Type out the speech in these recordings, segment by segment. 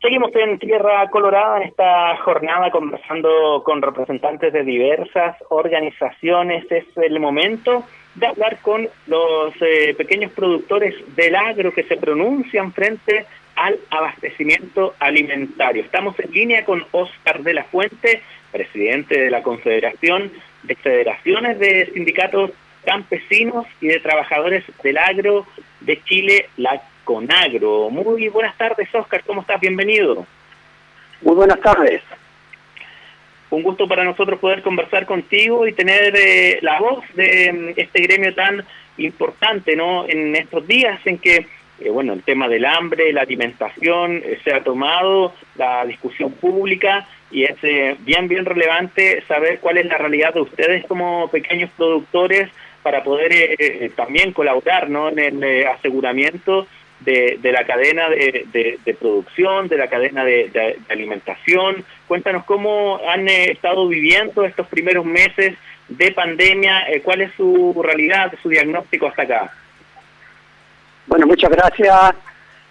Seguimos en Tierra Colorada en esta jornada conversando con representantes de diversas organizaciones. Es el momento de hablar con los pequeños productores del agro que se pronuncian frente al abastecimiento alimentario. Estamos en línea con Óscar de la Fuente, presidente de la Confederación de Federaciones de Sindicatos Campesinos y de Trabajadores del Agro de Chile, la CONAGRO. Muy buenas tardes, Óscar, ¿cómo estás? Bienvenido. Muy buenas tardes. Un gusto para nosotros poder conversar contigo y tener la voz de este gremio tan importante, ¿no? En estos días en que, el tema del hambre, la alimentación, se ha tomado la discusión pública y es bien relevante saber cuál es la realidad de ustedes como pequeños productores para poder también colaborar, ¿no? En el aseguramiento de la cadena de producción, de la cadena de alimentación. Cuéntanos cómo han estado viviendo estos primeros meses de pandemia, cuál es su realidad, su diagnóstico hasta acá. Bueno, muchas gracias.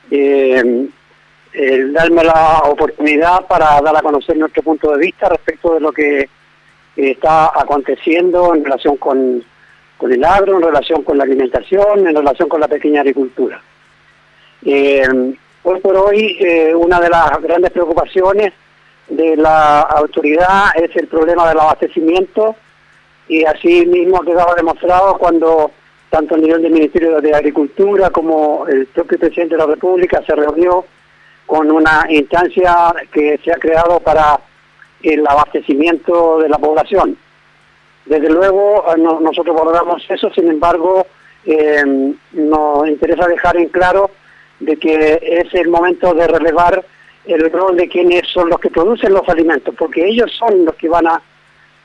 Darme la oportunidad para dar a conocer nuestro punto de vista respecto de lo que está aconteciendo en relación con el agro, en relación con la alimentación, en relación con la pequeña agricultura. Hoy por hoy, una de las grandes preocupaciones de la autoridad es el problema del abastecimiento, y así mismo ha quedado demostrado cuando tanto a nivel del Ministerio de Agricultura como el propio presidente de la República se reunió con una instancia que se ha creado para el abastecimiento de la población. Desde luego nosotros valoramos eso, sin embargo nos interesa dejar en claro de que es el momento de relevar el rol de quienes son los que producen los alimentos, porque ellos son los que van a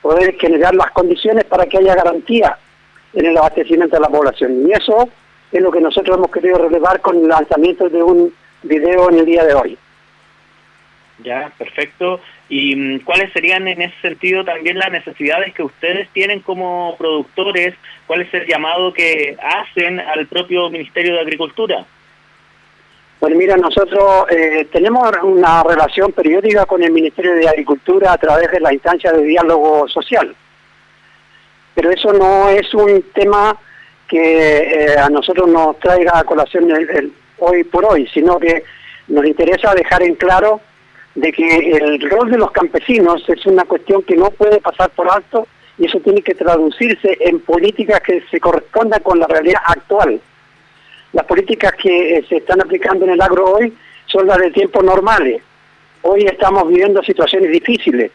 poder generar las condiciones para que haya garantía en el abastecimiento de la población. Y eso es lo que nosotros hemos querido relevar con el lanzamiento de un video en el día de hoy. Ya, perfecto. ¿Y cuáles serían en ese sentido también las necesidades que ustedes tienen como productores? ¿Cuál es el llamado que hacen al propio Ministerio de Agricultura? Pues mira, nosotros tenemos una relación periódica con el Ministerio de Agricultura a través de la instancia de diálogo social. Pero eso no es un tema que a nosotros nos traiga a colación hoy por hoy, sino que nos interesa dejar en claro de que el rol de los campesinos es una cuestión que no puede pasar por alto, y eso tiene que traducirse en políticas que se correspondan con la realidad actual. Las políticas que se están aplicando en el agro hoy son las de tiempos normales. Hoy estamos viviendo situaciones difíciles.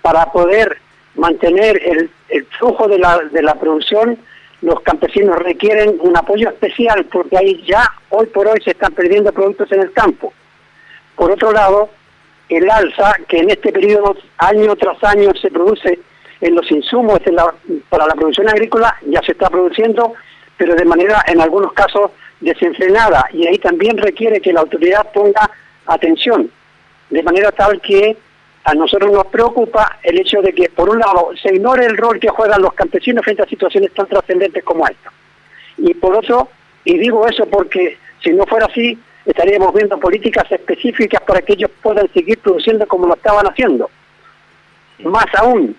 Para poder mantener el flujo de la producción, los campesinos requieren un apoyo especial, porque ahí ya hoy por hoy se están perdiendo productos en el campo. Por otro lado, el alza que en este periodo año tras año se produce en los insumos para la producción agrícola ya se está produciendo, pero de manera en algunos casos desenfrenada, y ahí también requiere que la autoridad ponga atención, de manera tal que a nosotros nos preocupa el hecho de que, por un lado, se ignore el rol que juegan los campesinos frente a situaciones tan trascendentes como esta. Y por otro, y digo eso porque si no fuera así, estaríamos viendo políticas específicas para que ellos puedan seguir produciendo como lo estaban haciendo. Más aún,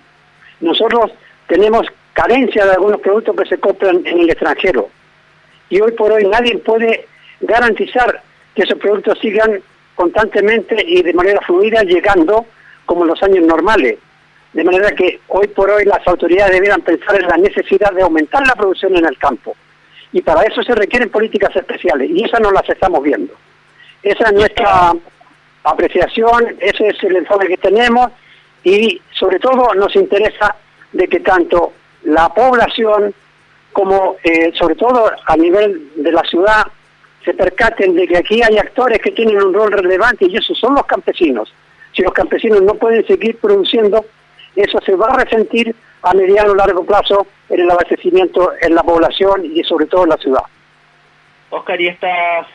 nosotros tenemos carencia de algunos productos que se compran en el extranjero. Y hoy por hoy nadie puede garantizar que esos productos sigan constantemente y de manera fluida llegando como en los años normales. De manera que hoy por hoy las autoridades debieran pensar en la necesidad de aumentar la producción en el campo. Y para eso se requieren políticas especiales, y esas no las estamos viendo. Esa es nuestra apreciación, ese es el enfoque que tenemos, y sobre todo nos interesa de que tanto la población como sobre todo a nivel de la ciudad se percaten de que aquí hay actores que tienen un rol relevante, y esos son los campesinos. Si los campesinos no pueden seguir produciendo, eso se va a resentir a mediano o largo plazo en el abastecimiento en la población y sobre todo en la ciudad. Óscar, ¿y estas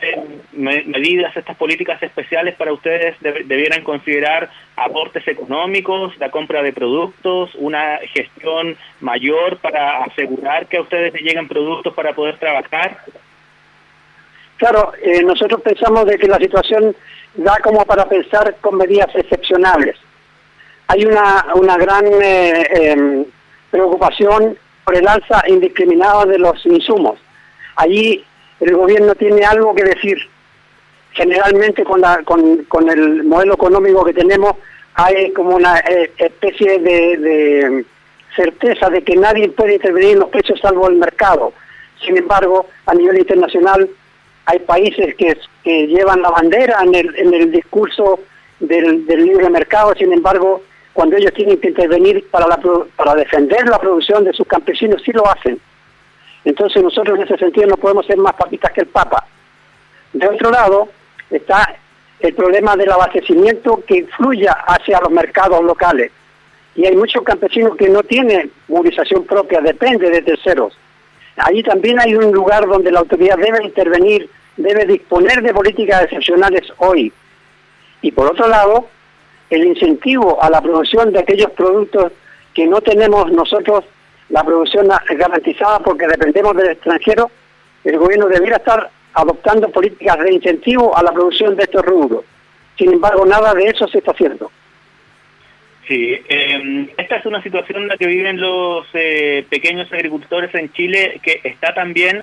medidas, estas políticas especiales para ustedes debieran considerar aportes económicos, la compra de productos, una gestión mayor para asegurar que a ustedes les lleguen productos para poder trabajar? Claro, nosotros pensamos de que la situación da como para pensar con medidas excepcionales. Hay una gran preocupación por el alza indiscriminada de los insumos. Allí el gobierno tiene algo que decir. Generalmente con el modelo económico que tenemos hay como una especie de certeza de que nadie puede intervenir en los precios salvo el mercado. Sin embargo, a nivel internacional hay países que llevan la bandera en el discurso del libre mercado. Sin embargo, cuando ellos tienen que intervenir para defender la producción de sus campesinos, sí lo hacen. Entonces nosotros en ese sentido no podemos ser más papistas que el Papa. De otro lado, está el problema del abastecimiento que fluya hacia los mercados locales. Y hay muchos campesinos que no tienen movilización propia, depende de terceros. Allí también hay un lugar donde la autoridad debe intervenir, debe disponer de políticas excepcionales hoy. Y por otro lado, el incentivo a la producción de aquellos productos que no tenemos nosotros, la producción garantizada porque dependemos del extranjero, el gobierno debiera estar adoptando políticas de incentivo a la producción de estos rubros. Sin embargo, nada de eso se está haciendo. Sí, esta es una situación en la que viven los pequeños agricultores en Chile, que está también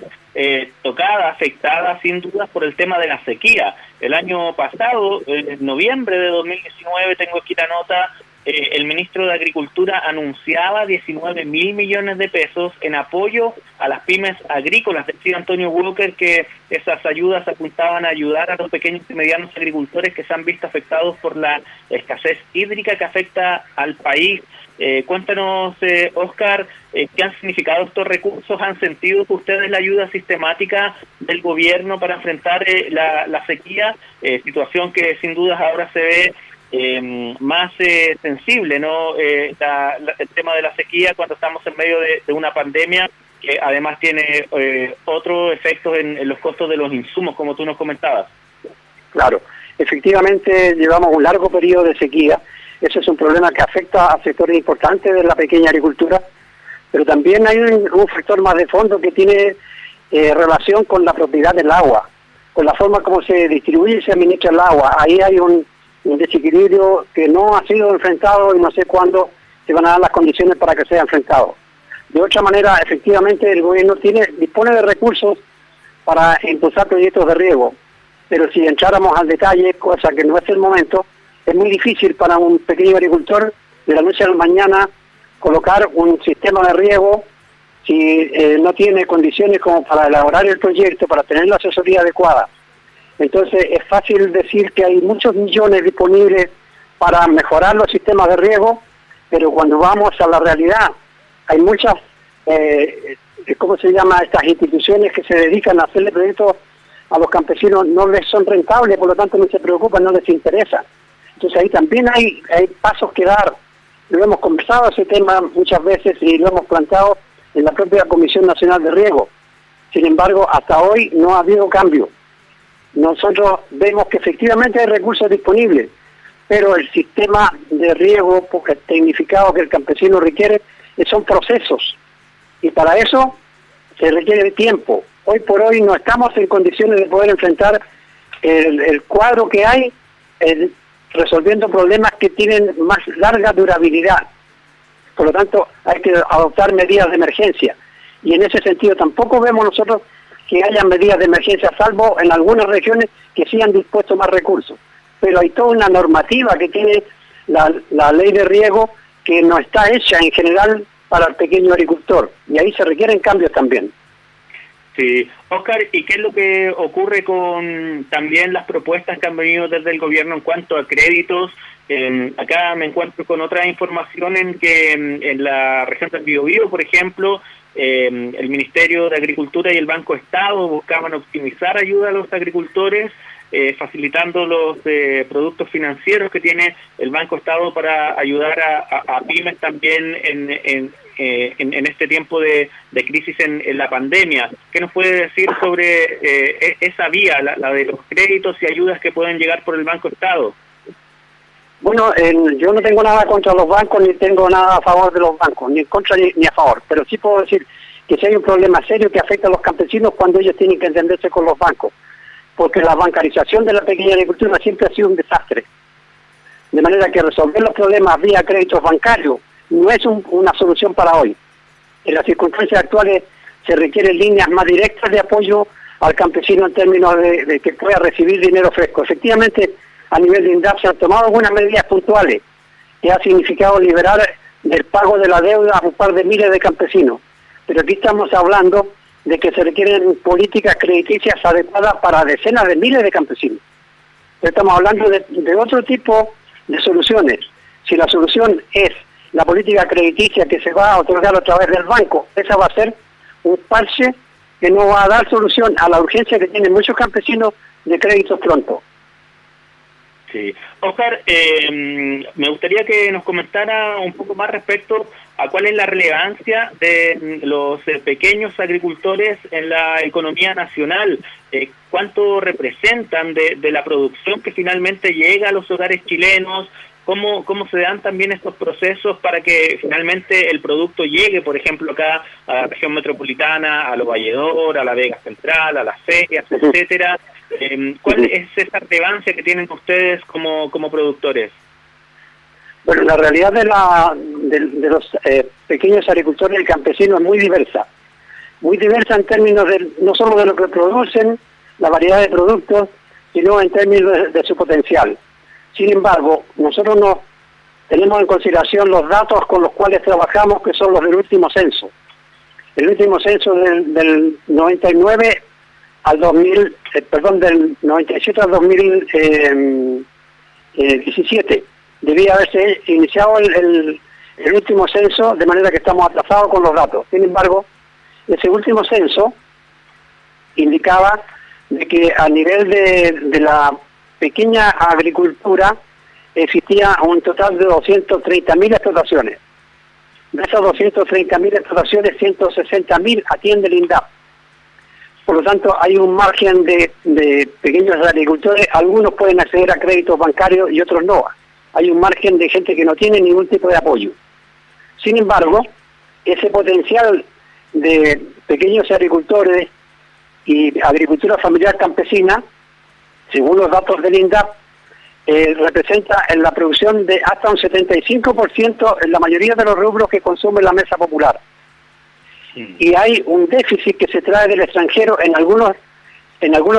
tocada, afectada sin dudas por el tema de la sequía. El año pasado, en noviembre de 2019, tengo aquí la nota, el ministro de Agricultura anunciaba 19.000 millones de pesos en apoyo a las pymes agrícolas. Decía Antonio Walker que esas ayudas apuntaban a ayudar a los pequeños y medianos agricultores que se han visto afectados por la escasez hídrica que afecta al país. Cuéntanos, Óscar, ¿qué han significado estos recursos? ¿Han sentido ustedes la ayuda sistemática del gobierno para enfrentar la sequía? Situación que sin dudas ahora se ve más sensible, ¿no? El tema de la sequía cuando estamos en medio de una pandemia que además tiene otros efectos en los costos de los insumos, como tú nos comentabas. Claro, efectivamente llevamos un largo periodo de sequía. Ese es un problema que afecta a sectores importantes de la pequeña agricultura, pero también hay un factor más de fondo que tiene relación con la propiedad del agua, con la forma como se distribuye y se administra el agua. Ahí hay un desequilibrio que no ha sido enfrentado y no sé cuándo se van a dar las condiciones para que sea enfrentado. De otra manera, efectivamente, el gobierno dispone de recursos para impulsar proyectos de riego, pero si entráramos al detalle, cosa que no es el momento, es muy difícil para un pequeño agricultor de la noche a la mañana colocar un sistema de riego si no tiene condiciones como para elaborar el proyecto, para tener la asesoría adecuada. Entonces es fácil decir que hay muchos millones disponibles para mejorar los sistemas de riego, pero cuando vamos a la realidad hay muchas, ¿cómo se llama?, estas instituciones que se dedican a hacerle proyectos a los campesinos, no les son rentables, por lo tanto no se preocupan, no les interesa. Entonces ahí también hay pasos que dar. Lo hemos conversado ese tema muchas veces y lo hemos planteado en la propia Comisión Nacional de Riego. Sin embargo, hasta hoy no ha habido cambio. Nosotros vemos que efectivamente hay recursos disponibles, pero el sistema de riego tecnificado que el campesino requiere son procesos, y para eso se requiere tiempo. Hoy por hoy no estamos en condiciones de poder enfrentar el cuadro que hay, resolviendo problemas que tienen más larga durabilidad. Por lo tanto, hay que adoptar medidas de emergencia, y en ese sentido tampoco vemos nosotros que haya medidas de emergencia, salvo en algunas regiones que sí han dispuesto más recursos. Pero hay toda una normativa que tiene la ley de riego que no está hecha en general para el pequeño agricultor, y ahí se requieren cambios también. Sí, Óscar, ¿y qué es lo que ocurre con también las propuestas que han venido desde el gobierno en cuanto a créditos? Acá me encuentro con otra información en que en la región del Biobío, por ejemplo, el Ministerio de Agricultura y el Banco Estado buscaban optimizar ayuda a los agricultores, facilitando los productos financieros que tiene el Banco Estado para ayudar a pymes también en este tiempo de crisis en la pandemia. ¿Qué nos puede decir sobre esa vía, la de los créditos y ayudas que pueden llegar por el Banco Estado? Bueno, yo no tengo nada contra los bancos, ni tengo nada a favor de los bancos, ni en contra ni a favor, pero sí puedo decir que si hay un problema serio que afecta a los campesinos cuando ellos tienen que entenderse con los bancos. porque la bancarización de la pequeña agricultura siempre ha sido un desastre. De manera que resolver los problemas vía créditos bancarios no es una solución para hoy. En las circunstancias actuales se requieren líneas más directas de apoyo al campesino en términos de que pueda recibir dinero fresco. Efectivamente, a nivel de INDAP se han tomado algunas medidas puntuales que ha significado liberar del pago de la deuda a un par de miles de campesinos. Pero aquí estamos hablando de que se requieren políticas crediticias adecuadas para decenas de miles de campesinos. Estamos hablando de otro tipo de soluciones. Si la solución es la política crediticia que se va a otorgar a través del banco, esa va a ser un parche que no va a dar solución a la urgencia que tienen muchos campesinos de créditos pronto. Sí. Oscar, me gustaría que nos comentara un poco más respecto a cuál es la relevancia de los pequeños agricultores en la economía nacional, cuánto representan de la producción que finalmente llega a los hogares chilenos, cómo se dan también estos procesos para que finalmente el producto llegue, por ejemplo, acá a la región metropolitana, a Los Valledor, a la Vega Central, a las ferias, etcétera. ¿Cuál es esa relevancia que tienen ustedes como productores? Bueno, la realidad de los pequeños agricultores y campesinos es muy diversa en términos no solo de lo que producen, la variedad de productos, sino en términos de su potencial. Sin embargo, nosotros no tenemos en consideración los datos con los cuales trabajamos, que son los del último censo. El último censo del 99 al 2000, del 97 al 2017. Debía haberse iniciado el último censo, de manera que estamos atrasados con los datos. Sin embargo, ese último censo indicaba de que a nivel de la pequeña agricultura existía un total de 230.000 explotaciones. De esas 230.000 explotaciones, 160.000 atiende el INDAP. Por lo tanto, hay un margen de pequeños agricultores, algunos pueden acceder a créditos bancarios y otros no. Hay un margen de gente que no tiene ningún tipo de apoyo. Sin embargo, ese potencial de pequeños agricultores y agricultura familiar campesina, según los datos del INDAP, representa en la producción de hasta un 75% en la mayoría de los rubros que consume la mesa popular. Y hay un déficit que se trae del extranjero en algunos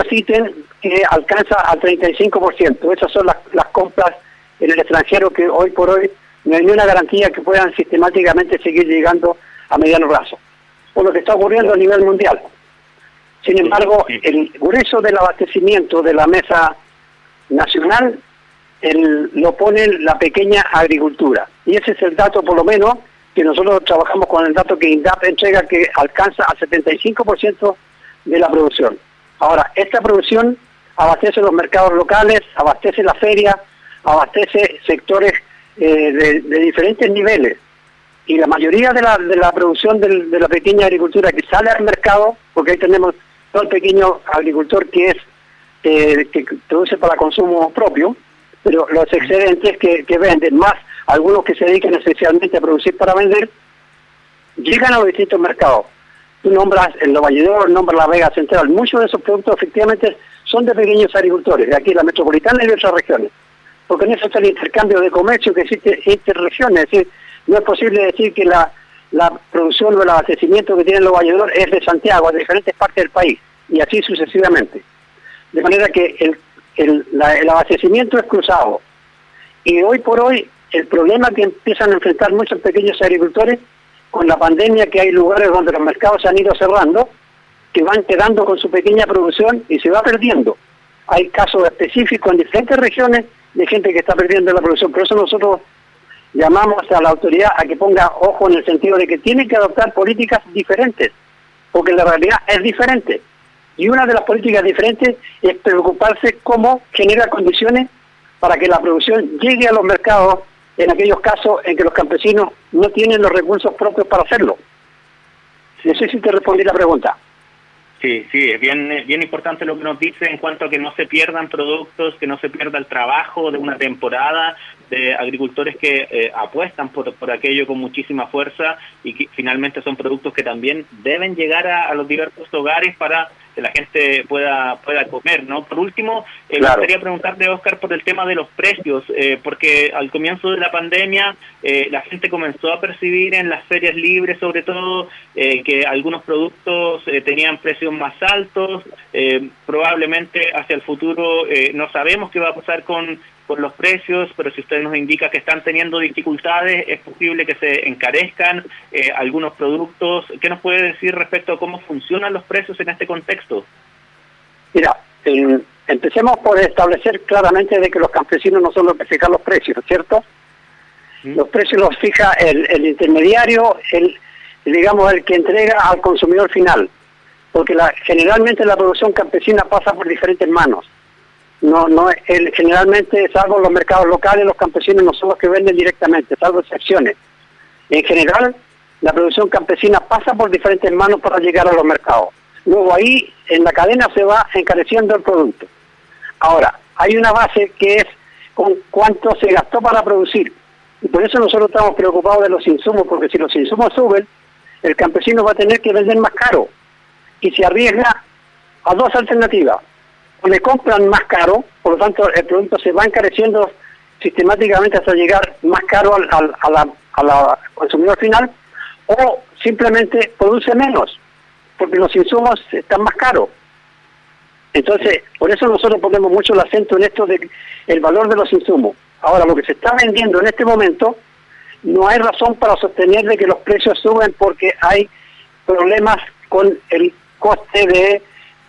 ítems que alcanza al 35%. Esas son las compras en el extranjero que hoy por hoy no hay ni una garantía que puedan sistemáticamente seguir llegando a mediano plazo, por lo que está ocurriendo a nivel mundial. Sin embargo, el grueso del abastecimiento de la mesa nacional lo pone la pequeña agricultura. Y ese es el dato, por lo menos, que nosotros trabajamos con el dato que INDAP entrega, que alcanza al 75% de la producción. Ahora, esta producción abastece los mercados locales, abastece la feria, abastece sectores de diferentes niveles. Y la mayoría de la producción de la pequeña agricultura que sale al mercado, porque ahí tenemos todo el pequeño agricultor que produce para consumo propio, pero los excedentes que venden, más algunos que se dedican especialmente a producir para vender, llegan a los distintos mercados. Tú nombras el Los Valledor, nombras la Vega Central. Muchos de esos productos efectivamente son de pequeños agricultores, de aquí la metropolitana y de otras regiones. Porque en eso está el intercambio de comercio que existe entre regiones. Es decir, no es posible decir que la producción o el abastecimiento que tiene Los Valledor es de Santiago, de diferentes partes del país, y así sucesivamente. De manera que el abastecimiento es cruzado. Y hoy por hoy, el problema que empiezan a enfrentar muchos pequeños agricultores con la pandemia, que hay lugares donde los mercados se han ido cerrando, que van quedando con su pequeña producción y se va perdiendo. Hay casos específicos en diferentes regiones de gente que está perdiendo la producción. Por eso nosotros llamamos a la autoridad a que ponga ojo en el sentido de que tiene que adoptar políticas diferentes, porque la realidad es diferente. Y una de las políticas diferentes es preocuparse cómo genera condiciones para que la producción llegue a los mercados en aquellos casos en que los campesinos no tienen los recursos propios para hacerlo. No sé si te respondí la pregunta. Sí, es bien importante lo que nos dice en cuanto a que no se pierdan productos, que no se pierda el trabajo de una temporada de agricultores que apuestan por aquello con muchísima fuerza y que finalmente son productos que también deben llegar a los diversos hogares para la gente pueda comer, ¿no? Por último, me Claro. gustaría preguntarte, Óscar, por el tema de los precios, porque al comienzo de la pandemia la gente comenzó a percibir en las ferias libres, sobre todo, que algunos productos tenían precios más altos. Probablemente hacia el futuro no sabemos qué va a pasar con los precios, pero si usted nos indica que están teniendo dificultades, es posible que se encarezcan algunos productos. ¿Qué nos puede decir respecto a cómo funcionan los precios en este contexto? Mira, empecemos por establecer claramente de que los campesinos no son los que fijan los precios, ¿cierto? Los precios los fija el intermediario, digamos el que entrega al consumidor final, porque generalmente la producción campesina pasa por diferentes manos. Generalmente, salvo los mercados locales, los campesinos no son los que venden directamente, salvo excepciones. En general, la producción campesina pasa por diferentes manos para llegar a los mercados. Luego ahí, en la cadena, se va encareciendo el producto. Ahora, hay una base que es con cuánto se gastó para producir. Y por eso nosotros estamos preocupados de los insumos, porque si los insumos suben, el campesino va a tener que vender más caro. Y se arriesga a dos alternativas. O le compran más caro, por lo tanto el producto se va encareciendo sistemáticamente hasta llegar más caro a la consumidor final, o simplemente produce menos, porque los insumos están más caros. Entonces, por eso nosotros ponemos mucho el acento en esto de el valor de los insumos. Ahora, lo que se está vendiendo en este momento, no hay razón para sostener de que los precios suben porque hay problemas con el coste de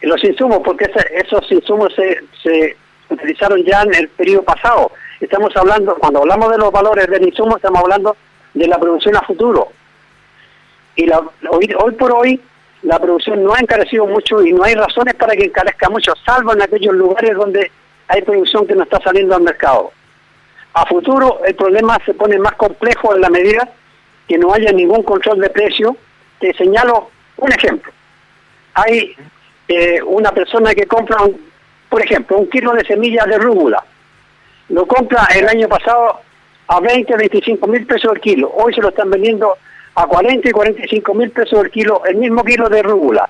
los insumos, porque esos insumos se utilizaron ya en el periodo pasado. Estamos hablando, cuando hablamos de los valores del insumo, estamos hablando de la producción a futuro. Y hoy por hoy, la producción no ha encarecido mucho y no hay razones para que encarezca mucho, salvo en aquellos lugares donde hay producción que no está saliendo al mercado. A futuro, el problema se pone más complejo en la medida que no haya ningún control de precio. Te señalo un ejemplo. Hay una persona que compra, por ejemplo, 1 kilo de semillas de rúgula. Lo compra el año pasado a 20, 25 mil pesos el kilo. Hoy se lo están vendiendo a 40 y 45 mil pesos el kilo, el mismo kilo de rúgula.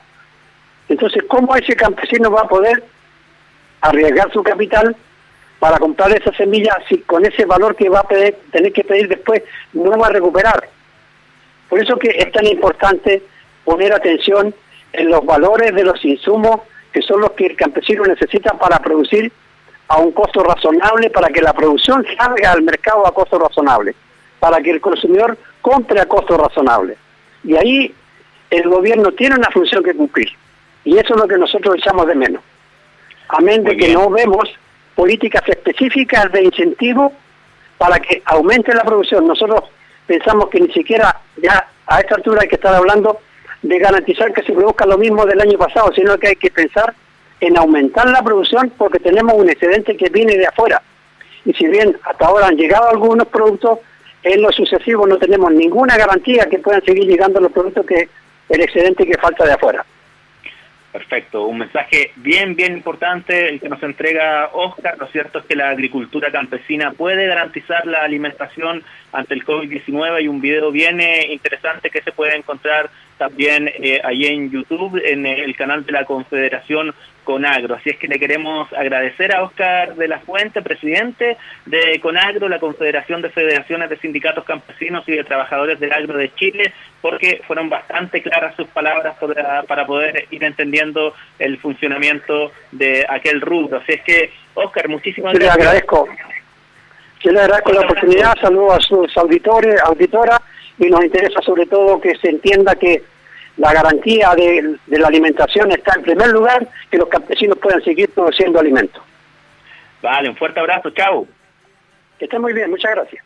Entonces, ¿cómo ese campesino va a poder arriesgar su capital para comprar esa semilla si con ese valor que va a tener que pedir después no va a recuperar? Por eso que es tan importante poner atención en los valores de los insumos, que son los que el campesino necesita para producir a un costo razonable, para que la producción salga al mercado a costo razonable, para que el consumidor compre a costo razonable. Y ahí el gobierno tiene una función que cumplir, y eso es lo que nosotros echamos de menos. Amén de que no vemos políticas específicas de incentivo para que aumente la producción. Nosotros pensamos que ni siquiera ya a esta altura hay que estar hablando de garantizar que se produzca lo mismo del año pasado, sino que hay que pensar en aumentar la producción porque tenemos un excedente que viene de afuera. Y si bien hasta ahora han llegado algunos productos, en lo sucesivo no tenemos ninguna garantía que puedan seguir llegando los productos que el excedente que falta de afuera. Perfecto, un mensaje bien importante el que nos entrega Óscar. Lo cierto es que la agricultura campesina puede garantizar la alimentación ante el COVID-19. Hay un video bien interesante que se puede encontrar también ahí en YouTube, en el canal de la Confederación Conagro. Así es que le queremos agradecer a Óscar de la Fuente, presidente de Conagro, la Confederación de Federaciones de Sindicatos Campesinos y de Trabajadores del Agro de Chile, porque fueron bastante claras sus palabras para poder ir entendiendo el funcionamiento de aquel rubro. Así es que, Óscar, muchísimas gracias. Yo le agradezco la oportunidad, saludo a sus auditores, auditoras, y nos interesa sobre todo que se entienda que la garantía de la alimentación está en primer lugar, que los campesinos puedan seguir produciendo alimentos. Vale, un fuerte abrazo, chao. Que estén muy bien, muchas gracias.